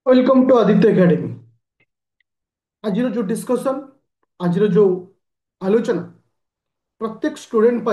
Welcome to Aditya academy. आज जो discussion, आज जो आलोचना प्रत्येक स्टूडेंट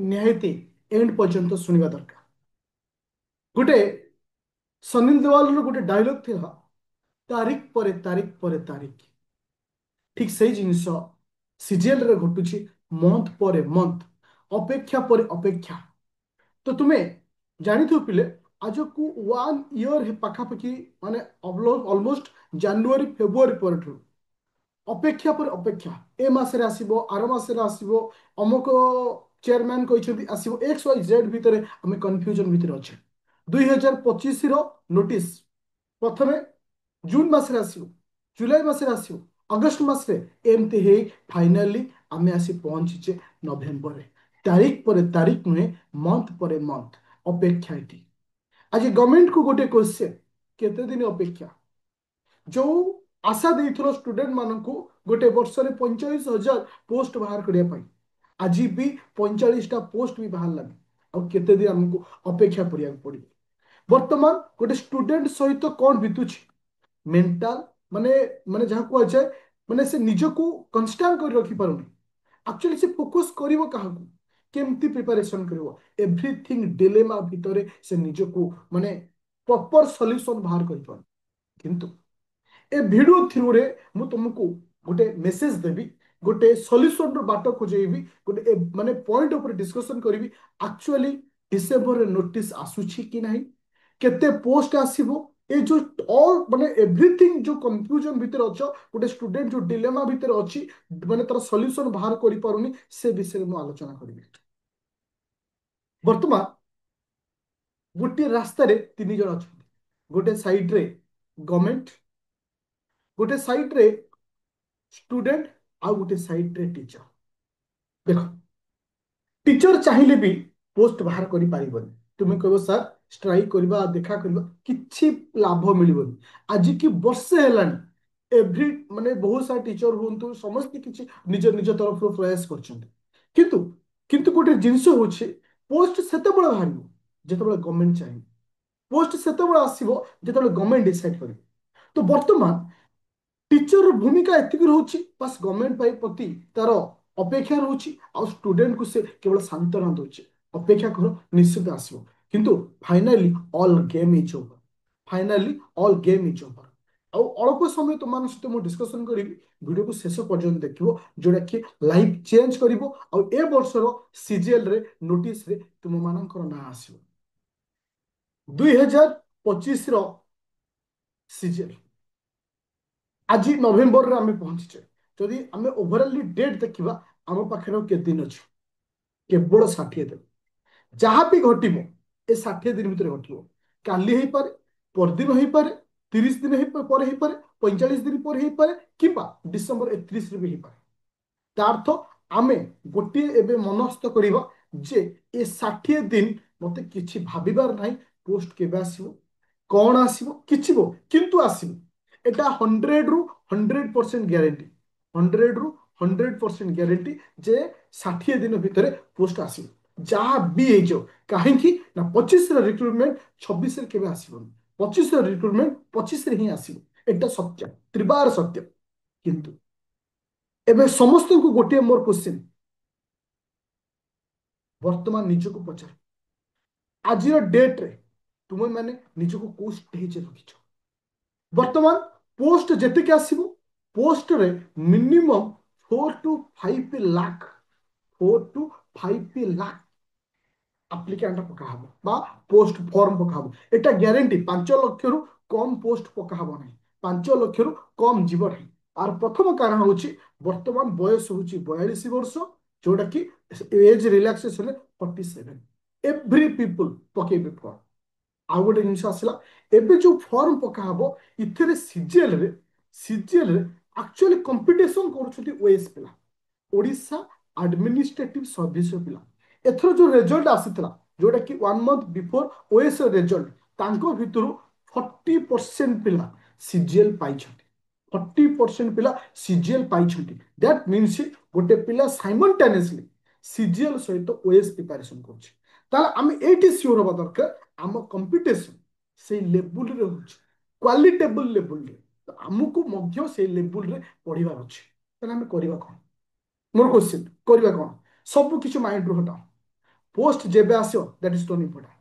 निहायती एंड पर्यंत सुनिबा दरकार। गोटे सनी देवाल गोटे डायलॉग थिला, तारीख ठीक से जिनस सीजीएल रे घटुची, मंथ पर मंथ, अपेक्षा पर अपेक्षा। तो तुम्हें जानी थो पिले, आज को 1 ईयर पाखापाखि माने ऑलमोस्ट जनवरी फेब्रुआरी पर अपेक्षा पर अपेक्षा। ए मासरे आसीबो, आर मासरे आसीबो, अमुक चेयरमैन कहते आसीबो, एक्स वाई जेड भितर आम कन्फ्यूजन भितर अच्छे। 2025 रो नोटिस प्रथमे जून मासरे आसीबो, जुलाई मासरे आसीबो, अगस्त मासरे, एमती हे फाइनाली आमे आसी पहुंचीचे नवेम्बर रे। तारीख पर तारीख नुहे, मंथ पर मंथ अपेक्षा। आज गवर्नमेंट को गोटे क्वेश्चन, केते दिन अपेक्षा? जो आशा देइथिलो स्टूडेंट मानकू गोटे वर्ष रे 45,000 पोस्ट बाहर करिया पाई, आज भी 45टा पोस्ट भी बाहर लागी। आ केते दिन हमको अपेक्षा करिया पड़िबो? वर्तमान गोटे स्टूडेंट सहित कौन बीतुछि? मेंटल माने माने जहाँ को जाए, माने से निजको कंस्टांट कर रखी पारुनी। एक्चुअली से फोकस करिवो काहाकू, केमती प्रिपरेशन करिवो, एवरीथिंग डिलेमा भितरे से निजको माने प्रॉपर सॉल्यूशन बाहर करि पार। किंतु ए भिडियो थ्रू रे मु तुमको गोटे मेसेज देवी, गोटे सॉल्यूशन रो बाट खोजेबी, गोटे माने पॉइंट ऊपर डिस्कशन करिवि। एक्चुअली डिसेंबर रे नोटिस आसुछि कि नाही, केते पोस्ट आसीबो, ए जो ऑल माने एवरीथिंग जो कंफ्यूजन भीतर अछ, गोटे स्टूडेंट जो डिलेमा भीतर अछि, माने तार सॉल्यूशन बाहर करि पारुनी, से विषय में आलोचना करिवि। वर्तमान गोटे रास्ता रे तीन जण अछन, गोटे साइड रे गवर्नमेंट, गोटे साइड रे स्टूडेंट, आउ गोटे साइड रे टीचर। देख, टीचर चाहिए भी पोस्ट बाहर करि पारिबनी। तुम कहबो सर स्ट्राइक करबा, देखा करबा, किछि लाभ मिलबनी। आज की वर्षे हेलानी एवरी माने बहुत सारा टीचर हुंतु, समस्त किछि निज निज तरफ प्रयास करछन्ते। किंतु किंतु गोटे जिंस होछि, पोस्ट सेतेबेले बाहरिबो जेतेबेले गवर्नमेंट चाहिए, पोस्ट सेतेबेले आसीबो जेतेबेले गवर्नमेंट डिसाइड करिबो। तो वर्तमान टीचर भूमिका एतिक रोचे, बस गवर्नमेंट प्रति तार अपेक्षा रोचे, आ स्टूडेंट को से केवल सांत्वना दौचे, अपेक्षा कर निश्चित आसो। किंतु finally all game is over, finally all game is over. आउ अल्प समय तुम सहित मुझे डिस्कसन करी, वीडियो को शेष पर्यंत देखियो, जोटा कि लाइफ चेंज करिवो। आउ ए वर्षर सीजीएल रे नोटिस रे तुम मानकर ना आसीबो। 2025 रो सीजीएल आज नवेम्बर रे आमे पहुंचीचे। जदि आमे ओवरऑल डेट देखिबा, आम पाखे के दिन अच्छे, केवल 60 दिन। जहाँ भी घटो ए 60 दिन भितर घटो, काली हो पारे, परदिन हो पारे, 30 दिन पर हो पारे, 45 दिन पर हो पारे, कि डिसेंबर 31 रे भी हो पारे। तार्थ आमे गोटे एबे मनस्थ करिबा जे ए 60 दिन मते किछि भाबिबार नाही, पोस्ट केबे आसीबो, कौन आसीबो, किछि बो किंतु आसीबो। एटा 100 ରୁ 100% ग्यारंटी, 100 ରୁ 100% ग्यारंटी जे 60 दिन भितर पोस्ट आसीबो। जहाँ भी हो कहीं ना 25 रिक्रुटमेंट 26 रे केबे आसीबो, 25 रिक्रुटमेंट 25 रे ही आसीबो। एटा सत्य, त्रिबार सत्य। किंतु एबे समस्त को गोटे मोर क्वेश्चन, वर्तमान निजको पचार, आज डेट रे तुम मैंने निजको को स्टेज रखिछ? वर्तमान पोस्ट जेतिक आसीबो, पोस्ट रे minimum 4 to 5 lakh, 4 to 5 lakh applicant पका हबो बा पोस्ट फॉर्म पका हबो। एटा ग्यारंटी 5 लाख रु कम पोस्ट पका हबो नहीं, 5 लाख रु कम जीव नहीं। आर प्रथम कारण होची, वर्तमान बयस होची 42 वर्ष, जोटा कि एज रिलैक्सेशन 47। एवरी पीपल पकेबे फॉर्म। आउ गोटे जिन आसला, एबे जो फॉर्म पका हबो, इथिरे सीजीएल रे एक्चुअली कंपटीशन करूछथि ओएस पिला, ओडिशा एडमिनिस्ट्रेटिव सर्विस पिला। एथर जो रिजल्ट आसीतला, जोटा कि 1 मंथ बिफोर ओएस रिजल्ट, तांको भितरु 40% पिला सीजीएल पाइछथि, 40% पिला सीजीएल पाइछथि। दैट मीन्स गोटे पिला साइमल्टेनियसली सीजीएल सहित ओएस प्रिपरेशन करूछ। ताला आमे एटी सियोर हबा दरकार, आम कंपिटिशन से लेवल रे होछ। क्वालिटेबल लेवल रे तो आमको मध्य से लेवल रे पढ़िबार अछि ताले हम करबा कोन मोर क्वेश्चन करबा कोन सब किछ माइंड रो हटाओ पोस्ट जेबे आसियो दैट इज नॉट इंपोर्टेंट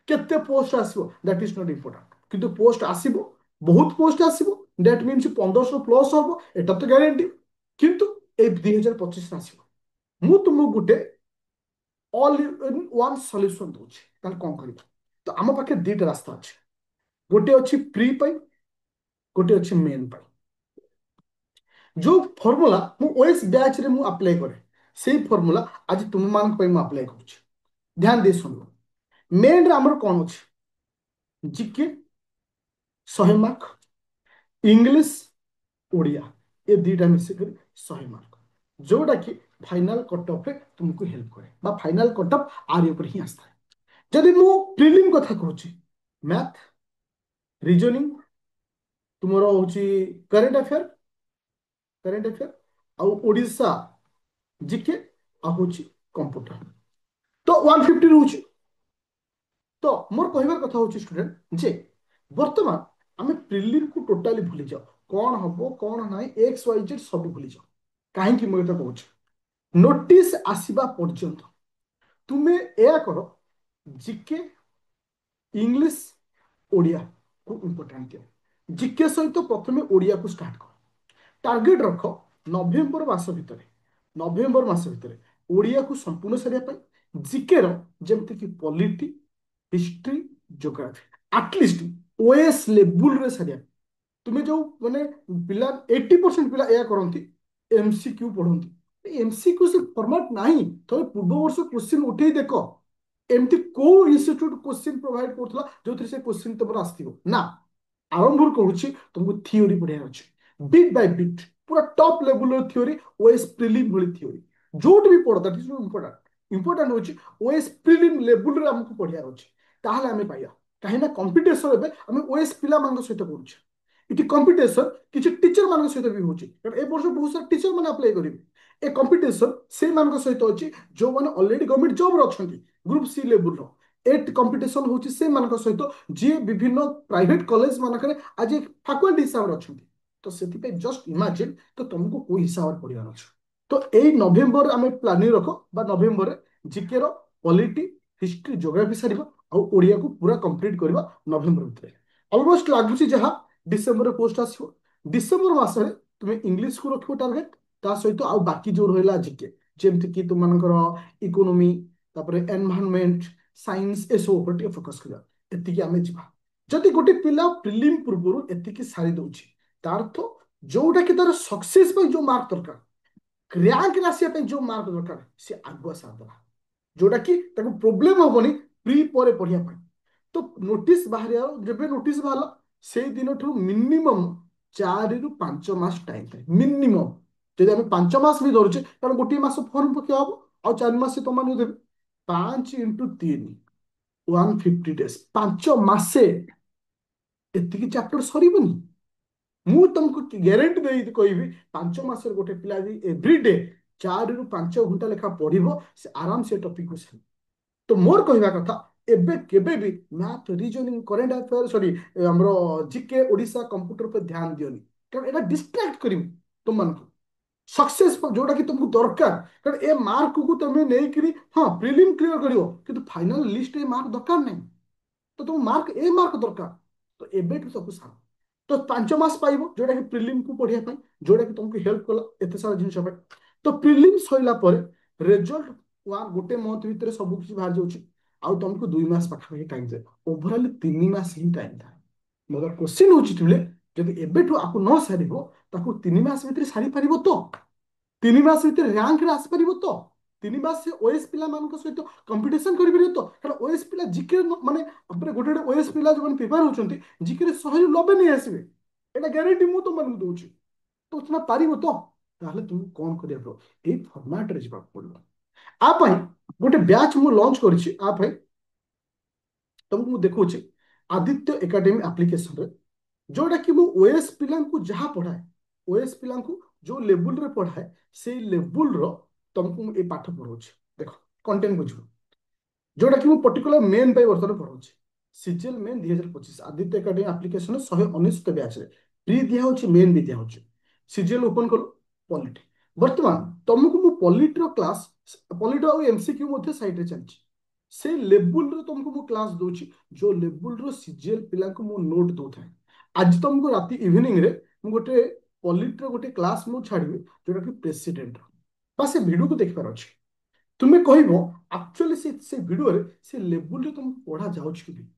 केते post आसियो that is not important किंतु पोस्ट आसिबो बहुत पोस्ट आसिबो दैट मीन्स 1500 प्लस हबो एटा तो गारंटी किंतु ए 2025 आसिबो मु तुमको गुटे ऑल इन वन सॉल्यूशन दूची ताले कोन करबा तो आम पाखे दीटा रास्ता अछि गोटे अछि प्री पाई गोटे अछि मेन पाई जो फॉर्मूला मु ओएस बैच रे मु अप्लाई करे सेही फॉर्मूला आज तुम मान पे मु अप्लाई करूची ध्यान दे सुनो मेन रे हमर कोन अछि जीके 100 मार्क इंग्लिश ओडिया ये दीटा मिसिक 100 मार्क जोटा कि फाइनल कट ऑफ रे तुमको हेल्प करे बा फाइनल कट ऑफ आर ऊपर ही आस्था है जदि मु प्रीलिम कथा कहूची मैथ रीजनिंग तुमरो होची करंट अफेयर आउ ओडिशा जीके आ होची कंप्यूटर तो 150 रहूची तो मोर कहबार कथा होची स्टूडेंट जे वर्तमान आमे प्रिलिम को टोटाली भूली जाओ कौन हबो कौन नाही एक्स वाई जेड सब भूली जाओ काहे कि मैं तो कहूची नोटिस आसीबा पर्यंत तुमे एया करो जीके इंग्लिश ओडिया को इंपोर्टेंट दियो जीके सहित प्रथमे ओडिया को स्टार्ट कर टार्गेट रख नवेम्बर मास भितर ओडिया को संपूर्ण सारिया जीके रो जेमति कि polity history geography at least OS level रे सारिया तुम्हें जो माने पिला 80% पिला एया करंती एमसीक्यू पढ़ंती एमसीक्यू से फॉर्मेट नाही तो पूर्व वर्ष क्वेश्चन उठेई देखो एमती को इंस्टीट्यूट क्वेश्चन प्रोवाइड करथला जो से क्वेश्चन तुमर आस्थिबो ना आरंभ करूची तुमको थ्योरी पढ़िया अछि बिट बाय बिट पूरा top level theory OS prelim भली थ्योरी जोट भी पढ़ दैट इज इंपोर्टेंट इंपोर्टेंट होची ओएस प्रीलिम लेवल रे हमको पढ़िया अछि ताहले हमें पाइया काहे ना कंपटीशन एबे हमें ओएस पिला मानक सहित करूची इति कंपटीशन किछि टीचर मानक सहित भी होची कारण ए वर्ष बहुत सारा टीचर माने अप्लाई करिवे ए कंपटीशन से मानक सहित अछि जो माने ऑलरेडी गवर्नमेंट जॉब रे अछंती ग्रुप सी लेवल रो एट कंपटीशन होची से मानक सहित जे विभिन्न प्राइवेट कॉलेज मानक आज फैकल्टी हिसाब रे अछंती तो सेति पे जस्ट इमेजिन तो तुमको कोई हिसाब पड़ियार अछि तो एई नवेम्बर आमे प्लानिंग रखो बा नवेम्बर रे जीके रो पॉलिटी हिस्ट्री ज्योग्राफी सारिबा आ ओडिया को पूरा कंप्लीट करबा नवेम्बर भितर ऑलमोस्ट लागुची जहा डिसेंबर रे पोस्ट आसीबो डिसेंबर मास रे तुमे इंग्लिश को रखिबो टारगेट ता सहित आ बाकी जो रहला जीके जेमति कि तुम मानकर इकोनॉमी तापर एनवायरनमेंट साइंस ए सब ऊपर फोकस करिया एतिकी आमे जिबा जदि गोटे पिला प्रिलिम पूर्वरु एतिकी सारी दउची तार तो जोटा कि तार सक्सेस पे जो मार्क दरकार रैंक रासिया पे जो मार्क दरकार से आगुआ सारदला जोटा कि ताको प्रॉब्लम होबनी प्री परे पढ़िया पे तो नोटिस बाहर जब नोटिस बाहर से दिन मिनिमम 4 ରୁ 5 ମାସ टाइम था मिनिमम जब आम 5 मास भी धरुचे कारण गोटे मास फर्म पक्का हम आ 4 मास तुम देवे 5 × 3 150 डेज 5 मासे एतिकी चैप्टर सरीबनी मु तुमको ग्यारंटी दे कहबी 5 मास गोटे पिला एवरी डे 4 ରୁ 5 घंटा लेखा पढ़िबो से आराम से टॉपिक को सरी तो मोर कहवा कथा एबे केबे भी math reasoning current affair sorry हमरो जीके ओडिशा कंप्यूटर पे ध्यान दियोनी कारण एटा डिस्ट्रैक्ट करिम तुम मन को सक्सेस जोटा कि तुमको दरकार कारण ए मार्क को तुम नहीं करी हां प्रीलिम क्लियर करियो किंतु फाइनल लिस्ट ए मार्क दरकार नहीं तो तुम मार्क दरकार तो एबे सब सारा तो 5 मास पाइबो जोटा कि प्रीलिम को पढ़िया पाई जोटा कि तुमको हेल्प कला एते सारा जिनिस पाई तो प्रीलिम सइला परे रिजल्ट गोटे मंथ भितर सब किछि बाहर जाउछि आउ तुमको 2 मास पाखा टाइम जाए ओवरऑल 3 मास ही टाइम था मगर क्वेश्चन होछि तुले जदि एबेठु आपको न सारिबो ताको 3 मास भितर सारी पारिबो तो 3 मास भितर रैंक रे आसी पारिबो तो 3 मास से ओएस पिला मानक सहित कंपटीशन करि परिबो तो कारण ओएस पिला जीके माने अपने गोटे गोटे ओएस पिला जो प्रिपेयर होचंती जीके रे 100 ରୁ 90 नहीं आसीबे एटा ग्यारंटी मु तो मन दोछि तो उतना पारिबो तो ताहले तुम कोन करिया ब्रो ए फॉर्मेट रे जिबा पड़लो आ पई गोटे बैच मु लॉन्च करछि आ पई तुमको मु देखौछि आदित्य एकेडमी एप्लीकेशन रे जोटा कि मु ओएस पिला को जहा पढ़ाए ओएस पिला को जो लेवल रे पढ़ाए से लेवल रो तुमको मु ए पाठ पढ़ौछि देखो कंटेंट बुझो जोटा कि मु पर्टिकुलर मेन पे वर्तन पढ़ौछि CGL main 2025 Aditya academy application 119 batch रे प्री दिया होची मेन भी दिया होची सीजीएल ओपन करो पॉलिट वर्तमान तुमको मु पॉलिट रो क्लास पॉलिट और एमसीक्यू मध्ये साइड रे चलची से लेवल रो तुमको मु क्लास दोची जो लेवल रो सीजीएल पिला को मु नोट दो थाए आज तुमको राती इवनिंग रे मु गोटे पॉलिट रो गोटे क्लास मु छाड़बी जोटा कि प्रेसिडेंट बा से वीडियो को देख पार अछि तुमे कहबो एक्चुअली से वीडियो रे से लेवल रे तुमको पढ़ा जाउछ कि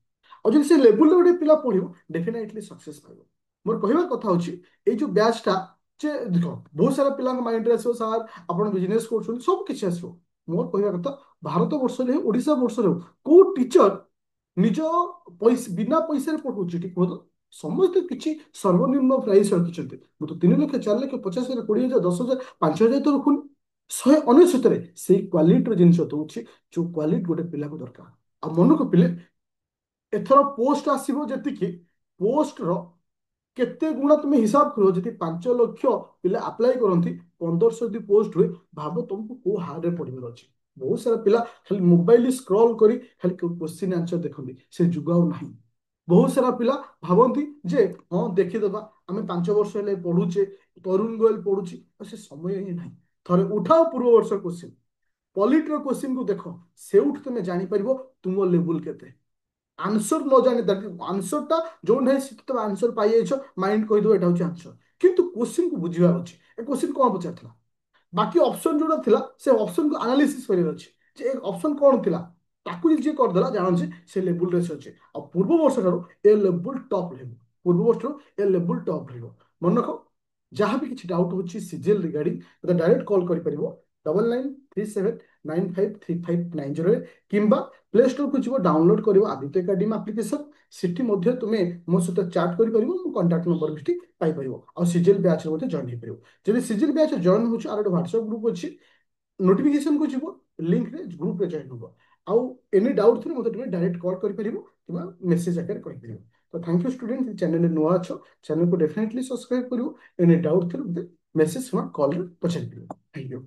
और जब से लेवल गोटे पिला पढ़ो डेफिनेटली सक्सेस पाइब मोर कहबार कथा होची ए जो बैचटा जे देख बहुत सारा पिला माइंड रे आसो सर आपण बिजनेस करछन सब किछ आसो मोर कहबार कथा भारत वर्ष रे ओडिसा वर्ष रे को टीचर निज पैसा बिना पैसा रे पढ़ौची ठीक हो समस्त किछि सर्वनिम्न प्राइस रखिछन्ते मु तो 3 लाख 4 लाख 50,000 20,000 10,000 5,000 तो रखुन 199 रे से क्वालिटी रो जिंस दउची जो क्वालिटी गोटे पिला को दरकार आ मन को पिले एथर पोस्ट आसीबो जतिकि पोस्ट रो केते गुणा तुम्हें हिसाब करो जति 5 लाख पिला अप्लाई करती 1500 यदि पोस्ट हुए भाव तुमको को हार्ड रे पड़िबार अछि बहुत सारा पिला खाली मोबाइल स्क्रॉल करी खाली क्वेश्चन आंसर देखंती से जुग आउ नाही बहुत सारा पिला भावती जे हाँ देखिदेबा आमे 5 वर्ष हेले पढ़ुचे तरुण गोयल पढ़ुची से समय ही नाही थरे उठाओ पूर्व वर्ष क्वेश्चन पॉलिट रो क्वेश्चन को देखो सेउठ तुम जानि परिबो तुम लेवल केते आंसर न जाने आंसर टा जो नहीं से तुम आंसर पाई जाइछ माइंड कहि दो एटा होची आंसर किंतु क्वेश्चन को बुझिबार अछि ए क्वेश्चन कोन पचारथला बाकी ऑप्शन जोड़ा थिला से ऑप्शन को एनालिसिस करिवार अछि जे एक ऑप्शन कोन थिला ताकू जे कर देला जान जे से लेवल रे अछि आ पूर्व वर्ष रो ए लेवल टॉप रहबो पूर्व वर्ष रो ए लेवल टॉप रहबो मन रखो जहाँ भी किसी डाउट होची सीजीएल रिगार्डिंग तो डायरेक्ट कॉल कर परिबो 9937953590 किंबा प्ले स्टोर को जीव डाउनलोड करिवो आदित्य एकेडमी एप्लिकेशन सिटी मध्ये तुमे मो सहित चैट करि परिबो मो कांटेक्ट नंबर भी पाई परिबो और सीजीएल बैच रे मध्ये जॉइन हे परिबो जदि सीजीएल बैच जॉइन होची आर व्हाट्सएप ग्रुप अछि नोटिफिकेशन को जीव लिंक रे ग्रुप रे जॉइन होबो आउ एनी डाउट थिले मते तुमे डायरेक्ट कॉल करि परिबो किंबा मेसेज आकर कहि परिबो तो थैंक यू स्टूडेंट चैनल रे नुआ अछो चैनल को डेफिनेटली सब्सक्राइब करिवो एनी डाउट थिले मते मेसेज वा कॉल रे पछारि परिबो थैंक यू